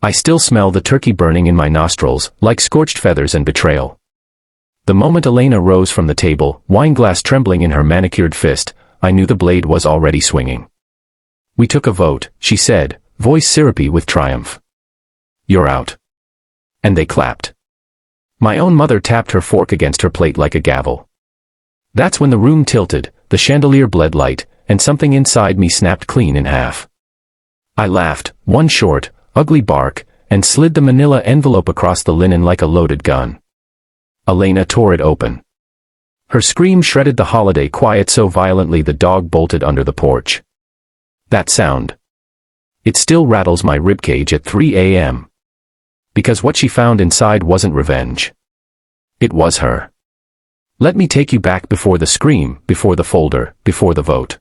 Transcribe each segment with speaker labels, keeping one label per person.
Speaker 1: I still smell the turkey burning in my nostrils, like scorched feathers and betrayal. The moment Elena rose from the table, wineglass trembling in her manicured fist, I knew the blade was already swinging. "We took a vote," she said, voice syrupy with triumph. "You're out." And they clapped. My own mother tapped her fork against her plate like a gavel. That's when the room tilted, the chandelier bled light, and something inside me snapped clean in half. I laughed, one short, ugly bark, and slid the manila envelope across the linen like a loaded gun. Elena tore it open. Her scream shredded the holiday quiet so violently the dog bolted under the porch. That sound. It still rattles my ribcage at 3 a.m. Because what she found inside wasn't revenge. It was her. Let me take you back before the scream, before the folder, before the vote.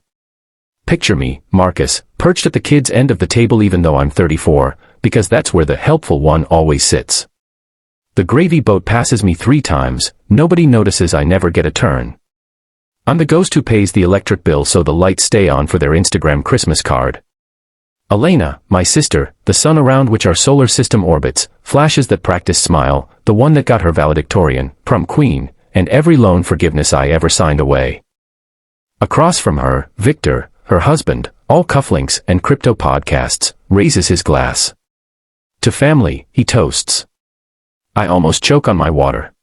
Speaker 1: Picture me, Marcus, perched at the kid's end of the table even though I'm 34, because that's where the helpful one always sits. The gravy boat passes me 3 times, nobody notices I never get a turn. I'm the ghost who pays the electric bill so the lights stay on for their Instagram Christmas card. Elena, my sister, the sun around which our solar system orbits, flashes that practice smile, the one that got her valedictorian, prom queen, and every loan forgiveness I ever signed away. Across from her, Victor, her husband, all cufflinks and crypto podcasts, raises his glass. To family, he toasts. I almost choke on my water.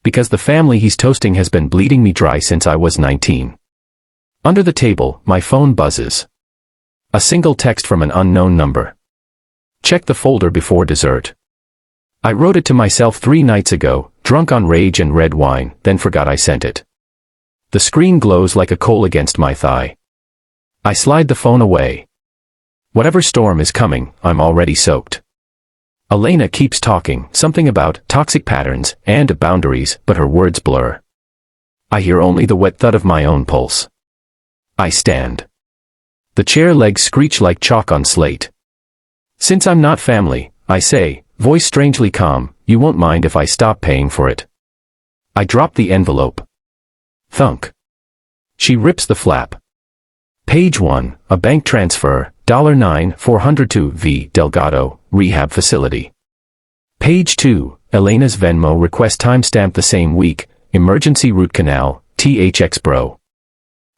Speaker 1: Because the family he's toasting has been bleeding me dry since I was 19. Under the table, my phone buzzes. A single text from an unknown number. Check the folder before dessert. I wrote it to myself 3 nights ago, drunk on rage and red wine, then forgot I sent it. The screen glows like a coal against my thigh. I slide the phone away. Whatever storm is coming, I'm already soaked. Elena keeps talking, something about toxic patterns and boundaries, but her words blur. I hear only the wet thud of my own pulse. I stand. The chair legs screech like chalk on slate. Since I'm not family, I say, voice strangely calm, you won't mind if I stop paying for it. I drop the envelope. Thunk. She rips the flap. Page 1, a bank transfer, $9,402 V. Delgado, rehab facility. Page 2, Elena's Venmo request timestamp the same week, emergency root canal, THX bro.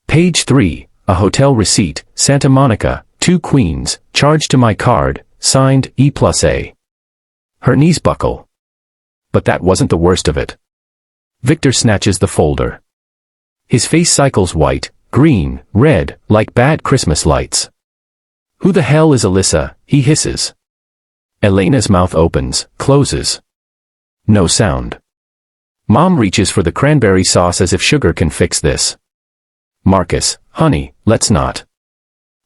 Speaker 1: Page 3, a hotel receipt, Santa Monica, 2 queens, charged to my card, signed E+A. Her knees buckle. But that wasn't the worst of it. Victor snatches the folder. His face cycles white, green, red, like bad Christmas lights. Who the hell is Alyssa? He hisses. Elena's mouth opens, closes. No sound. Mom reaches for the cranberry sauce as if sugar can fix this. Marcus, honey, let's not.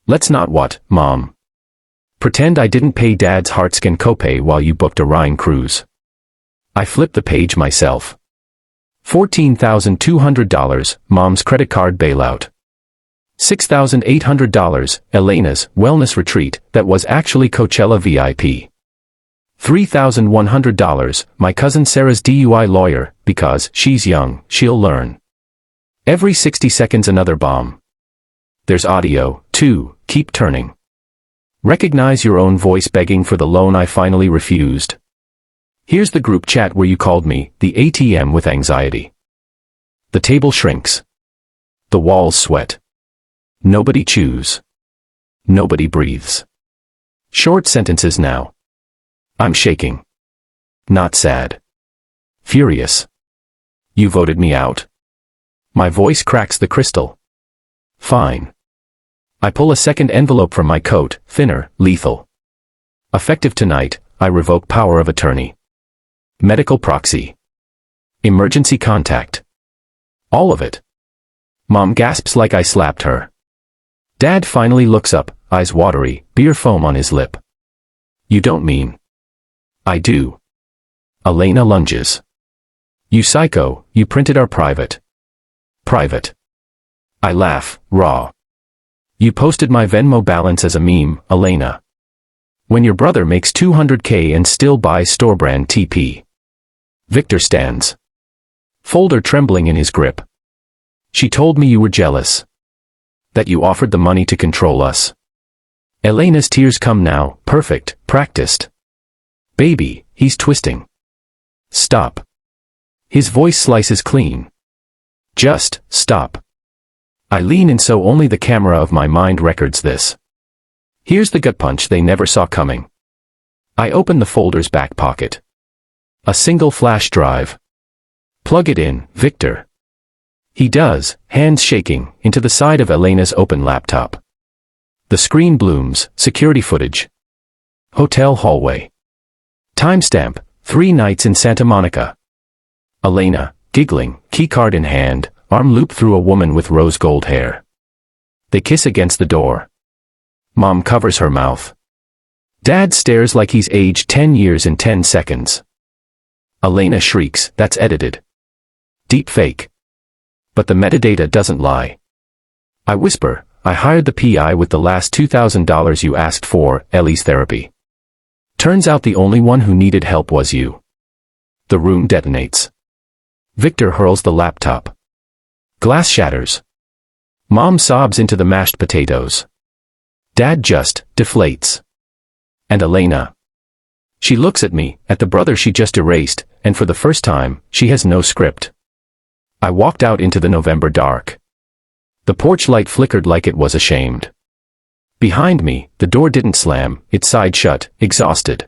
Speaker 1: Let's not what, Mom? Pretend I didn't pay Dad's heartskin copay while you booked a Rhine cruise. I flipped the page myself. $14,200, Mom's credit card bailout. $6,800, Elena's wellness retreat that was actually Coachella VIP. $3,100, my cousin Sarah's DUI lawyer, because she's young, she'll learn. Every 60 seconds another bomb. There's audio, too, keep turning. Recognize your own voice begging for the loan I finally refused. Here's the group chat where you called me, the ATM with anxiety. The table shrinks. The walls sweat. Nobody chews. Nobody breathes. Short sentences now. I'm shaking. Not sad. Furious. You voted me out. My voice cracks the crystal. Fine. I pull a second envelope from my coat, thinner, lethal. Effective tonight, I revoke power of attorney. Medical proxy. Emergency contact. All of it. Mom gasps like I slapped her. Dad finally looks up, eyes watery, beer foam on his lip. You don't mean. I do. Elena lunges. You psycho, you printed our private. Private. I laugh, raw. You posted my Venmo balance as a meme, Elena. When your brother makes $200K and still buys store-brand TP. Victor stands. Folder trembling in his grip. She told me you were jealous. That you offered the money to control us. Elena's tears come now, perfect, practiced. Baby, he's twisting. Stop. His voice slices clean. Just stop. I lean in so only the camera of my mind records this. Here's the gut punch they never saw coming. I open the folder's back pocket. A single flash drive. Plug it in, Victor. He does, hands shaking, into the side of Elena's open laptop. The screen blooms, security footage. Hotel hallway. Timestamp, 3 nights in Santa Monica. Elena, giggling, keycard in hand, arm looped through a woman with rose gold hair. They kiss against the door. Mom covers her mouth. Dad stares like he's aged 10 years in 10 seconds. Elena shrieks, that's edited. Deep fake. But the metadata doesn't lie. I whisper, I hired the PI with the last $2,000 you asked for, Ellie's therapy. Turns out the only one who needed help was you. The room detonates. Victor hurls the laptop. Glass shatters. Mom sobs into the mashed potatoes. Dad just deflates. And Elena. She looks at me, at the brother she just erased, and for the first time, she has no script. I walked out into the November dark. The porch light flickered like it was ashamed. Behind me, the door didn't slam, it sighed shut, exhausted.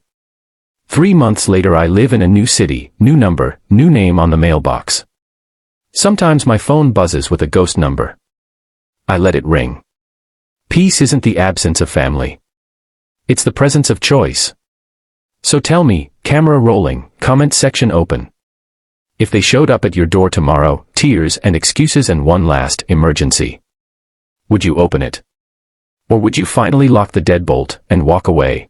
Speaker 1: 3 months later I live in a new city, new number, new name on the mailbox. Sometimes my phone buzzes with a ghost number. I let it ring. Peace isn't the absence of family. It's the presence of choice. So tell me, camera rolling, comment section open. If they showed up at your door tomorrow, tears and excuses and one last emergency. Would you open it? Or would you finally lock the deadbolt and walk away?